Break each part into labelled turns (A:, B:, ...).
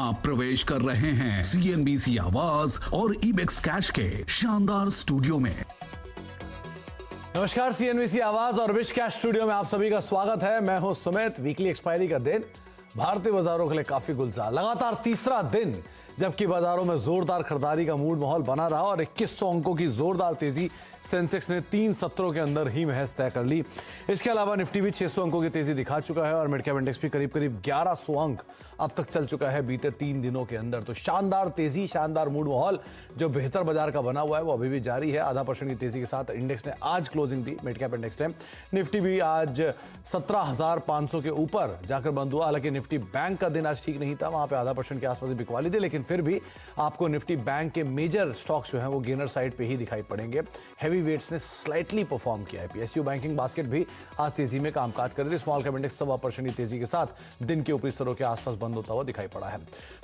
A: आप प्रवेश कर रहे हैं सीएनबीसी आवाज और इबेक्स कैश के शानदार स्टूडियो में।
B: नमस्कार, सीएनबीसी आवाज और इबेक्स कैश स्टूडियो में आप सभी का स्वागत है। मैं हूं सुमित। वीकली एक्सपायरी का दिन भारतीय बाजारों के लिए काफी गुलजार, लगातार तीसरा दिन जबकि बाजारों में जोरदार खरीदारी का मूड माहौल बना रहा और 2100 अंकों की जोरदार तेजी सेंसेक्स ने 3 सत्रों के अंदर ही महज तय कर ली। इसके अलावा निफ्टी भी 600 अंकों की तेजी दिखा चुका है और मिड कैप इंडेक्स भी करीब 1100 अंक अब तक चल चुका है बीते 3 दिनों के अंदर। तो शानदार तेजी, शानदार मूड माहौल जो बेहतर बाजार का बना हुआ है वो अभी भी जारी है। आधा % की तेजी के साथ इंडेक्स ने आज क्लोजिंग दी, मिड कैप इंडेक्स ने। निफ्टी भी आज 17,500 के ऊपर जाकर बंद हुआ। हालांकि निफ्टी बैंक का दिन आज ठीक नहीं था, वहां पे आधा % के आसपास बिकवाली थी, लेकिन फिर भी आपको निफ्टी बैंक के मेजर स्टॉक्स जो हैं वो गेनर साइड पे ही दिखाई पड़ेंगे। हैवी वेट्स ने स्लाइटली परफॉर्म किया है। पीएसयू बैंकिंग बास्केट भी आज तेजी में कामकाज कर रही थी। स्मॉल कैप इंडेक्स 1.25% की तेजी के साथ दिन के ऊपरी स्तरों के आसपास बंद होता हुआ दिखाई पड़ा है।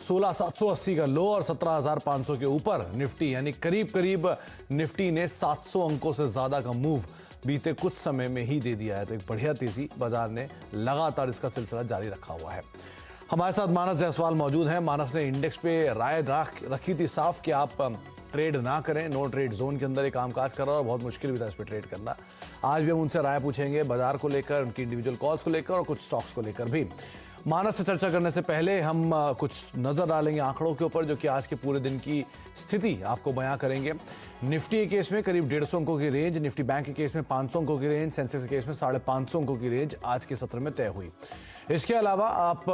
B: 16,780 का लो और 17,500 के ऊपर निफ्टी, यानी करीब निफ्टी ने 700 अंकों से ज्यादा का मूव बीते कुछ समय में ही दे दिया है। तो एक बढ़िया तेजी बाजार ने लगातार इसका सिलसिला जारी रखा हुआ है। हमारे साथ मानस जायसवाल मौजूद हैं। मानस ने इंडेक्स पे राय रखी थी साफ कि आप ट्रेड ना करें, नो ट्रेड जोन के अंदर ये कामकाज कर रहा है और बहुत मुश्किल भी था इस पर ट्रेड करना। आज भी हम उनसे राय पूछेंगे बाजार को लेकर, उनकी इंडिविजुअल कॉल्स को लेकर और कुछ स्टॉक्स को लेकर भी। मानस से चर्चा करने से पहले हम कुछ नजर डालेंगे आंकड़ों के ऊपर जो कि आज के पूरे दिन की स्थिति आपको बयां करेंगे। निफ्टी के केस में करीब 150 अंकों की रेंज, निफ्टी बैंक के केस में 500 अंकों की रेंज, सेंसेक्स के केस में 550 अंकों की रेंज आज के सत्र में तय हुई। इसके अलावा आप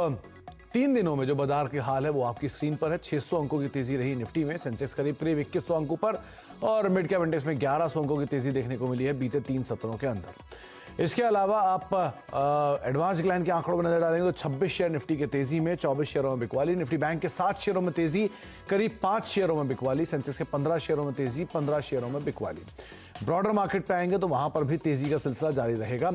B: 3 दिनों में जो बाजार के हाल है वो आपकी स्क्रीन पर है। 600 अंकों की तेजी रही निफ्टी में, सेंसेक्स करीब 2100 अंकों पर और मिड कैप इंडेक्स में 1100 अंकों की तेजी देखने को मिली है बीते 3 सत्रों के अंदर। इसके अलावा आप एडवांस डिक्लाइन के आंकड़ों पर नजर डालेंगे तो 26 शेयर निफ्टी के तेजी में, 24 शेयरों में बिकवाली। निफ्टी बैंक के 7 शेयरों में तेजी, करीब 5 शेयरों में बिकवाली। सेंसेक्स के 15 शेयरों में तेजी, 15 शेयरों में बिकवाली। ब्रॉडर मार्केट पे आएंगे तो वहां पर भी तेजी का सिलसिला जारी रहेगा।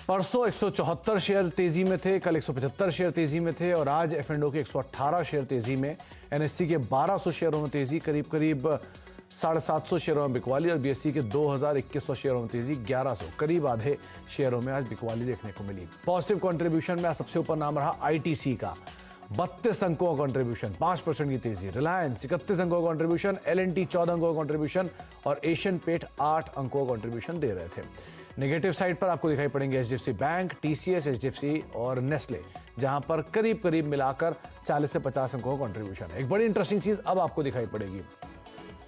B: परसों 174 शेयर तेजी में थे, कल 175 शेयर तेजी में थे और आज एफ&ओ के 118 शेयर तेजी में, एनएससी के 1200 शेयरों में तेजी, करीब 750 शेयरों में बिकवाली और बीएससी के 2100 शेयरों में तेजी, 1100 करीब आधे शेयरों में आज बिकवाली देखने को मिली। पॉजिटिव कंट्रीब्यूशन में आज सबसे ऊपर नाम रहा आईटीसी का, 32 अंकों का कंट्रीब्यूशन, 5% की तेजी। रिलायंस 31 अंकों का कंट्रीब्यूशन, एल&टी 14 अंकों का कंट्रीब्यूशन और एशियन पेट 8 अंकों का कंट्रीब्यूशन दे रहे थे। नेगेटिव साइड पर आपको दिखाई पड़ेंगे एचडीएफसी बैंक, टीसीएस, एचडीएफसी और नेस्ले, जहां पर करीब मिलाकर 40 से 50 अंकों का कंट्रीब्यूशन है। एक बड़ी इंटरेस्टिंग चीज अब आपको दिखाई पड़ेगी।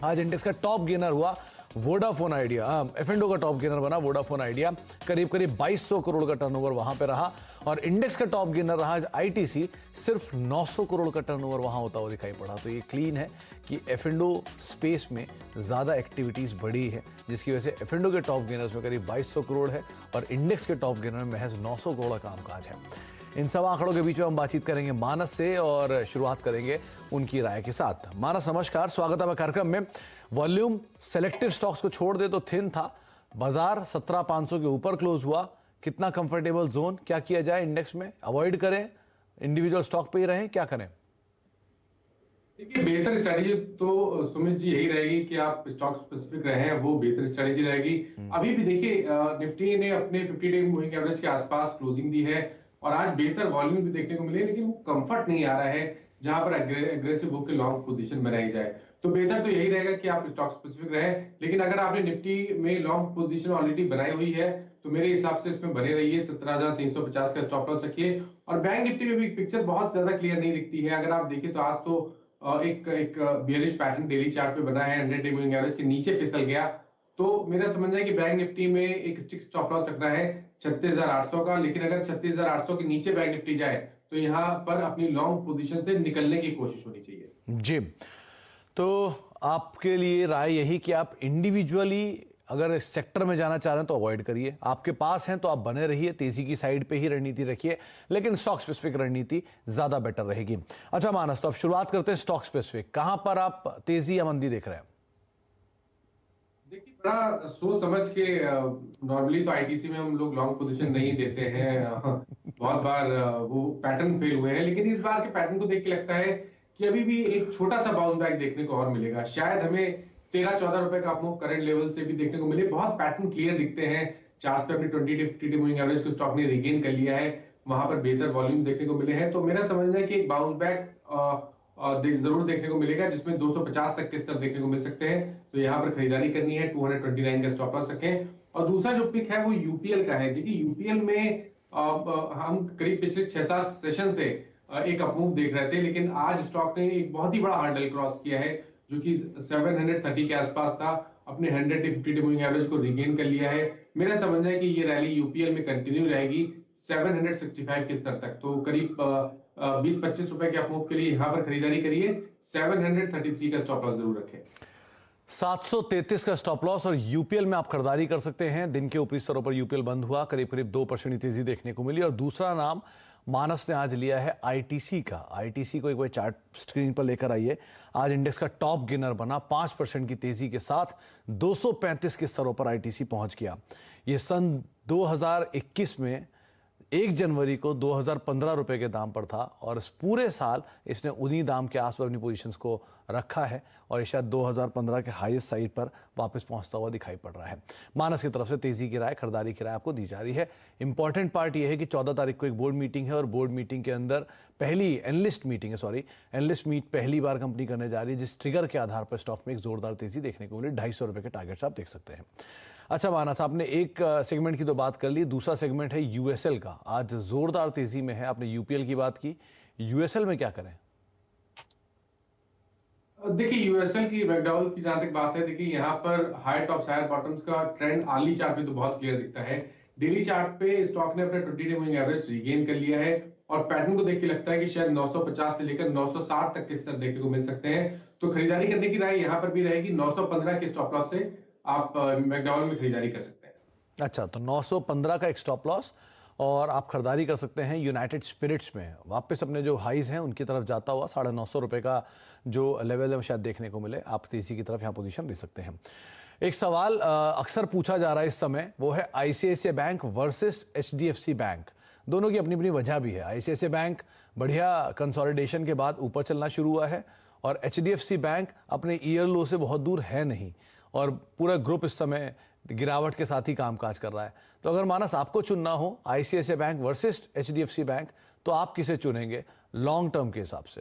B: आज इंडेक्स का टॉप गेनर हुआ वोडाफोन आइडिया, एफ&ओ का टॉप गेनर बना वोडाफोन आइडिया, करीब 2200 करोड़ का टर्नओवर वहां पे रहा और इंडेक्स का टॉप गेनर रहा आज आईटीसी, सिर्फ 900 करोड़ का टर्नओवर वहां होता हुआ दिखाई पड़ा। तो ये क्लीन है कि एफ&ओ स्पेस में ज्यादा एक्टिविटीज बढ़ी है, जिसकी वजह से एफ&ओ के टॉप गेनर्स में करीब 2200 करोड़ है और इंडेक्स के टॉप गेनर में महज 900 करोड़ का कामकाज है। इन सब आंकड़ों के बीच में हम बातचीत करेंगे मानस से और शुरुआत करेंगे उनकी राय के साथ। मानस नमस्कार, स्वागत है कार्यक्रम में। वॉल्यूम सेलेक्टिव स्टॉक्स को छोड़ दे तो थिन था, बाजार 17,500 के ऊपर क्लोज हुआ। कितना कंफर्टेबल जोन, क्या किया जाए इंडेक्स में? अवॉइड करें, इंडिविजुअल स्टॉक पे ही रहें, क्या करें?
C: देखिए, बेहतर स्ट्रेटेजी तो सुमित जी यही रहेगी कि आप स्टॉक स्पेसिफिक रहें, वो बेहतर स्ट्रेटेजी रहेगी। अभी भी देखिए निफ्टी ने अपने 50 डे मूविंग एवरेज के आसपास क्लोजिंग दी है और आज बेहतर वॉल्यूम भी देखने को मिले, लेकिन वो कंफर्ट नहीं आ रहा है जहां पर एग्रेसिव होकर लॉन्ग पोजीशन में रही जाए। तो बेहतर तो यही रहेगा कि आप स्टॉक स्पेसिफिक रहे, लेकिन अगर आपने निफ्टी में लॉन्ग पोजीशन ऑलरेडी बनाई हुई है तो मेरे हिसाब से इसमें बने रहिए। 17,350 का स्टॉप लॉस रखिए और बैंक निफ्टी में भी पिक्चर बहुत ज्यादा क्लियर नहीं दिखती है। अगर आप देखें तो आज तो एक बेयरिश पैटर्न डेली चार्ट पे बना है, 100 डे मूविंग एवरेज के नीचे फिसल गया। तो मेरा समझना है कि बैंक निफ्टी में एक स्टिक स्टॉप लॉस रखना है 36,800 का, लेकिन अगर 36,800 के नीचे बैंक निफ्टी जाए तो यहां पर अपनी लॉन्ग पोजीशन से निकलने की कोशिश होनी चाहिए।
B: जी, तो आपके लिए राय यही कि आप इंडिविजुअली अगर सेक्टर में जाना चाह रहे हैं तो अवॉइड करिए, आपके पास हैं तो आप बने रहिए, तेजी की साइड पे ही रणनीति रखिए, लेकिन स्टॉक स्पेसिफिक रणनीति ज्यादा बेटर रहेगी। अच्छा मानस, तो अब शुरुआत करते हैं स्टॉक स्पेसिफिक। कहां पर आप तेजी या मंदी देख रहे हैं?
C: देखिए, बड़ा सोच समझ के, नॉर्मली तो आईटीसी में हम लोग लॉन्ग पोजीशन नहीं देते हैं, बहुत बार वो पैटर्न फेल हुए हैं, लेकिन इस बार के पैटर्न को देख के लगता है कि अभी भी एक छोटा सा बाउंस बैक देखने को और मिलेगा। शायद हमें 13-14 रुपए का अपमूव करंट लेवल से भी देखने को मिले। बहुत पैटर्न क्लियर दिखते हैं, चार्ट्स पे अपनी 20 डे 50 डे मूविंग एवरेज को स्टॉक ने रिगेन कर लिया है। वहां पर बेहतर वॉल्यूम देखने को मिले हैं। तो मेरा समझना है कि एक बाउंस बैक जरूर देखने को मिलेगा, जिसमें 250 तक के स्तर देखने को मिल सकते हैं। तो यहाँ पर खरीदारी करनी है, 229 का स्टॉप लॉस रखें। और दूसरा जो पिक है वो यूपीएल का है। देखिए यूपीएल में हम करीब पिछले 6-7 सेशन से एक अपमूव देख रहे थे, लेकिन आज स्टॉक ने एक बहुत ही बड़ा हर्डल क्रॉस किया है, जो कि 730 के आसपास था। अपने 100 डे 50 डे मूविंग एवरेज को रिगेन कर लिया है। मेरा समझना है कि ये रैली यूपीएल में कंटिन्यू रहेगी 765 के स्तर तक। तो करीब 20-25 रुपए के अपमूव के लिए यहाँ पर खरीदारी करिए। 733 का स्टॉप लॉस जरूर रखें।
B: 733 का स्टॉप लॉस और यूपीएल में आप खरीदारी कर सकते हैं। दिन के ऊपरी स्तरों पर यूपीएल बंद हुआ, करीब करीब 2% तेजी देखने को मिली। और दूसरा नाम मानस ने आज लिया है आईटीसी का। आईटीसी को एक बार चार्ट स्क्रीन पर लेकर आइए। आज इंडेक्स का टॉप गेनर बना, 5% की तेजी के साथ 235 के स्तरों पर आईटीसी पहुंच गया। ये सन 2021 में 1 जनवरी को 2015 रुपए के दाम पर था और इस पूरे साल इसने उन्हीं दाम के आसपास अपनी पोजीशंस को रखा है और ये शायद 2015 के हाईएस्ट साइड पर वापस पहुंचता हुआ दिखाई पड़ रहा है। मानस की तरफ से तेजी की राय, खरीदारी की राय आपको दी जा रही है। इंपॉर्टेंट पार्ट ये है कि 14 तारीख को एक बोर्ड मीटिंग है और बोर्ड मीटिंग के अंदर एनालिस्ट मीट पहली बार कंपनी करने जा रही है, जिस ट्रिगर के आधार पर स्टॉक में एक जोरदार तेजी देखने को मिली। 250 रुपए के टारगेट्स आप देख सकते हैं। अच्छा मानस, आपने एक सेगमेंट की तो बात कर ली, दूसरा सेगमेंट है यूएसएल का। आज जोरदार तेजी में है। आपने यूपीएल की बात की, यूएसएल में क्या करें?
C: देखिए यूएसएल की मैकडॉवेल्स की जहां तक बात है, देखिए यहाँ पर हाई टॉप्स हायर बॉटम्स का ट्रेंड अर्ली चार्ट पे तो बहुत क्लियर दिखता है। डेली चार्ट पे स्टॉक ने अपना 20 डे मूविंग एवरेज रिगेन कर लिया है और पैटर्न को देख के लगता है कि शायद 950 से लेकर 960 तक के स्तर देखने को मिल सकते हैं। तो खरीदारी करने की राय यहाँ पर भी रहेगी। 915 के स्टॉप लॉस से आप मैकडॉवेल में खरीदारी कर सकते हैं।
B: अच्छा, तो 915 का एक स्टॉप लॉस और आप खरीदारी कर सकते हैं यूनाइटेड स्पिरिट्स में। वापस अपने जो हाईज हैं उनकी तरफ जाता हुआ 950 रुपए का जो लेवल है वो शायद देखने को मिले। आप तेजी की तरफ यहाँ पोजीशन ले सकते हैं। एक सवाल अक्सर पूछा जा रहा है इस समय, वो है ICICI bank versus HDFC bank. दोनों की अपनी अपनी वजह भी है। आईसीआईसीआई बैंक बढ़िया कंसोलिडेशन के बाद ऊपर चलना शुरू हुआ है और एचडीएफसी बैंक अपने ईयर लो से बहुत दूर है नहीं और पूरा ग्रुप इस समय गिरावट के साथ ही कामकाज कर रहा है। तो अगर मानस आपको चुनना हो ICICI bank versus HDFC bank, तो आप किसे चुनेंगे लॉन्ग टर्म के हिसाब से?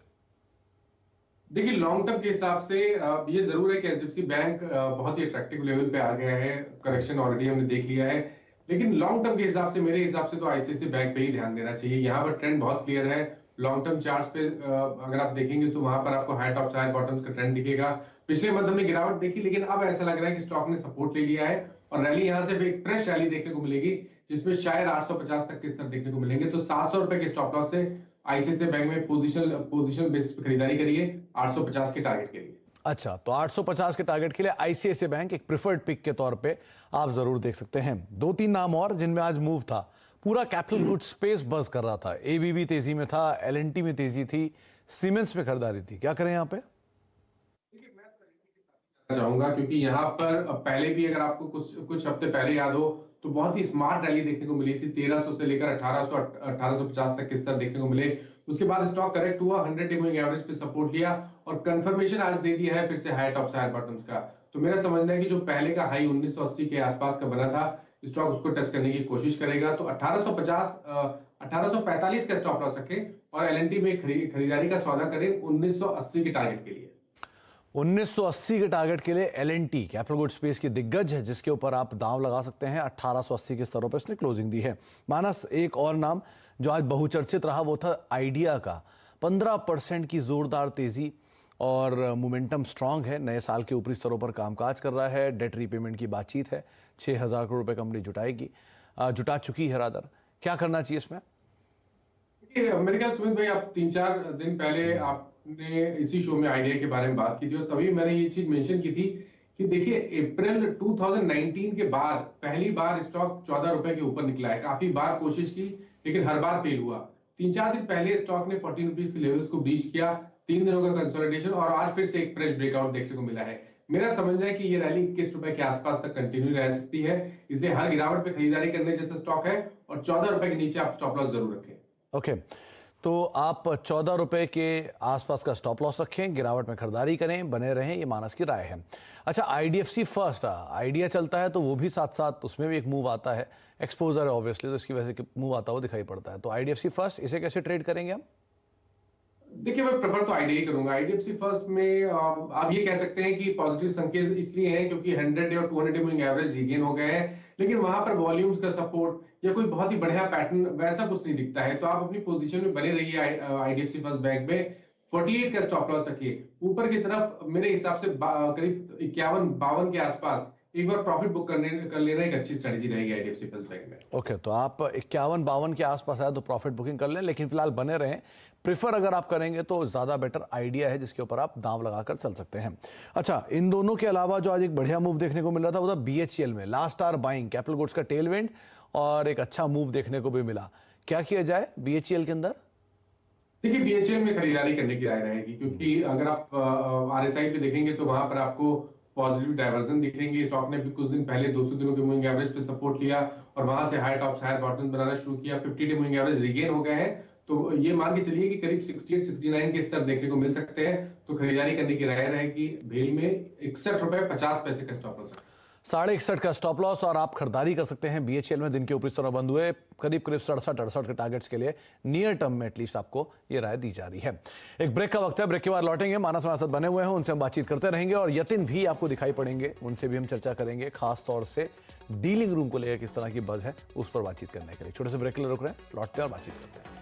C: देखिए लॉन्ग टर्म के हिसाब से ये जरूर है कि एचडीएफसी बैंक बहुत ही अट्रैक्टिव लेवल पे आ गया है। करेक्शन ऑलरेडी हमने देख लिया है, लेकिन लॉन्ग टर्म के हिसाब से मेरे हिसाब से तो आईसीआईसीआई बैंक पे ही ध्यान देना चाहिए। यहाँ पर ट्रेंड बहुत क्लियर है। लॉन्ग टर्म चार्ट्स पे अगर आप देखेंगे तो वहां पर आपको हाई टॉप हाई बॉटम्स का ट्रेंड दिखेगा। पिछले मंथ हमने गिरावट देखी, लेकिन अब ऐसा लग रहा है कि स्टॉक ने सपोर्ट ले लिया है और रैली यहां से एक फ्रेश रैली देखने को मिलेगी, जिसमें शायद 850 तक के स्तर देखने को मिलेंगे। तो 700 रुपए के स्टॉप लॉस से आईसीआईसीआई बैंक में पोजीशन बेसिस पे खरीदारी करिए 850 के टारगेट के लिए।
B: अच्छा, तो 850 के टारगेट के लिए आईसीआईसीआई बैंक एक प्रिफर्ड पिक के तौर पे आप जरूर देख सकते हैं। 2-3 नाम और जिनमें आज मूव था। पूरा कैपिटल गुड स्पेस बस कर रहा था। एबीबी तेजी में था, एलएनटी में तेजी थी, सीमेंस में खरीदारी थी। क्या करें यहाँ पे?
C: चाहूंगा क्योंकि यहाँ पर पहले भी अगर आपको कुछ हफ्ते पहले याद हो तो बहुत ही स्मार्ट रैली देखने को मिली थी। 1300 से लेकर 1850 तक के स्तर देखने को मिले। उसके बाद स्टॉक करेक्ट हुआ, 100 डे मूविंग एवरेज पे सपोर्ट लिया और कंफर्मेशन आज दे दिया है फिर से हाई टॉप हायर बॉटम्स का। तो मेरा समझना है कि जो पहले का हाई 1980 के आसपास का बना था, स्टॉक उसको टच करने की कोशिश करेगा। तो 1845 का स्टॉप लॉस रखें और एलएनटी में खरीदारी का सौदा करें 1980 के टारगेट के लिए।
B: 1980 के टारगेट के लिए एलएनटी कैपिटल गुड स्पेस की दिग्गज है, जिसके ऊपर आप दांव लगा सकते हैं। 1880 के स्तरों पर इसने क्लोजिंग दी है। मानस, एक और नाम जो आज बहुचर्चित रहा वो था आइडिया का। 15% की जोरदार तेजी और मोमेंटम स्ट्रांग है। नए साल के ऊपरी स्तरों पर कामकाज कर रहा है। डेट रीपेमेंट की बातचीत है। 6000 करोड़ रुपए कंपनी जुटा चुकी है रादर। क्या करना चाहिए इसमें?
C: मेरे ख्याल सुमित भाई, आप 3-4 दिन पहले आपने इसी शो में आइडिया के बारे में बात की थी और तभी मैंने ये चीज मेंशन की थी कि देखिए अप्रैल 2019 के बाद पहली बार स्टॉक 14 रुपए के ऊपर निकला है। काफी बार कोशिश की लेकिन हर बार फेल हुआ। 3-4 दिन पहले स्टॉक ने 14 रुपीज के लेवल्स को ब्रीच किया। 3 दिनों का कंसोलिडेशन और आज फिर से एक फ्रेश ब्रेकआउट देखने को मिला है। मेरा समझना है कि ये रैली 21 रुपए के आसपास तक कंटिन्यू रह सकती है, इसलिए हर गिरावट पे खरीदारी करने जैसा स्टॉक है और 14 रुपए के नीचे आप स्टॉप लॉस जरूर रखें।
B: ओके, तो आप 14 रुपए के आसपास का स्टॉप लॉस रखें, गिरावट में खरीदारी करें, बने रहें, ये मानस की राय है। अच्छा, आईडीएफसी फर्स्ट आइडिया चलता है तो वो भी साथ साथ उसमें भी एक मूव आता है। एक्सपोजर है ऑब्वियसली, तो इसकी वजह से मूव आता हुआ दिखाई पड़ता है। तो आईडीएफसी फर्स्ट, इसे कैसे ट्रेड करेंगे हम?
C: देखिए, मैं प्रेफर तो आईडीआई करूंगा। आईडीएफसी फर्स्ट में आप ये कह सकते हैं कि पॉजिटिव संकेत इसलिए हैं क्योंकि 100 डे और 200 डे मूविंग एवरेज रीगेन हो गए हैं, लेकिन वहां पर वॉल्यूम्स का सपोर्ट या कोई बहुत ही बढ़िया पैटर्न वैसा कुछ नहीं दिखता है। तो आप अपनी पोजीशन में बने रहिए आईडीएफसी फर्स्ट बैंक में। 48 का स्टॉप लॉस रखिए। ऊपर की तरफ मेरे हिसाब से करीब 51-52 के आसपास एक बार प्रॉफिट बुक कर लेना एक अच्छी स्ट्रेटजी रहेगी आईडीएफसी फर्स्ट बैंक में।
B: ओके, तो आप 51-52 के आसपास आए तो प्रॉफिट बुकिंग कर लें, लेकिन फिलहाल बने रहें। प्रिफर अगर आप करेंगे तो ज्यादा बेटर आइडिया है जिसके ऊपर आप दांव लगाकर चल सकते हैं। अच्छा, इन दोनों के अलावा जो आज एक बढ़िया मूव देखने को मिल रहा था वो था बीएचईएल में। Last hour buying, capital goods का टेलविंड और एक अच्छा मूव देखने को भी मिला। क्या किया जाए बीएचईएल के अंदर?
C: देखिए, बीएचईएल में खरीदारी करने की राय रहेगी, क्योंकि अगर आप आरएसआई पे देखेंगे तो वहां पर आपको पॉजिटिव डाइवर्जन दिखेंगे। स्टॉक ने भी कुछ दिन पहले 200 दिनों के मूविंग एवरेज पे सपोर्ट लिया और वहां से हाई टॉप्स हायर बॉटम्स बनाना शुरू किया। 50 डे मूविंग एवरेज रिगेन हो गए हैं, तो ये मान के चलिए कि करीब 68-69 के स्तर देखने को मिल सकते हैं। तो खरीदारी करने की राय रहेगी। भेल में 61 रुपए 50 पैसे का स्टॉप लॉस
B: 61.5 का स्टॉप लॉस, और आप खरीदारी कर सकते हैं बीएचईएल में। दिन के ऊपरी तरफ बंद हुए करीब 67-68 के टारगेट्स के लिए नियर टर्म में एटलीस्ट आपको ये राय दी जा रही है। एक ब्रेक का वक्त है, ब्रेक के बाद लौटेंगे। मानस हमारे साथ बने हुए हैं, उनसे हम बातचीत करते रहेंगे और यतिन भी आपको दिखाई पड़ेंगे, उनसे भी हम चर्चा करेंगे, खास तौर से डीलिंग रूम को लेकर किस तरह की बज है उस पर बातचीत करने के लिए। छोटे से ब्रेक के लिए रुक रहे हैं, लौटते हैं और बातचीत करते हैं।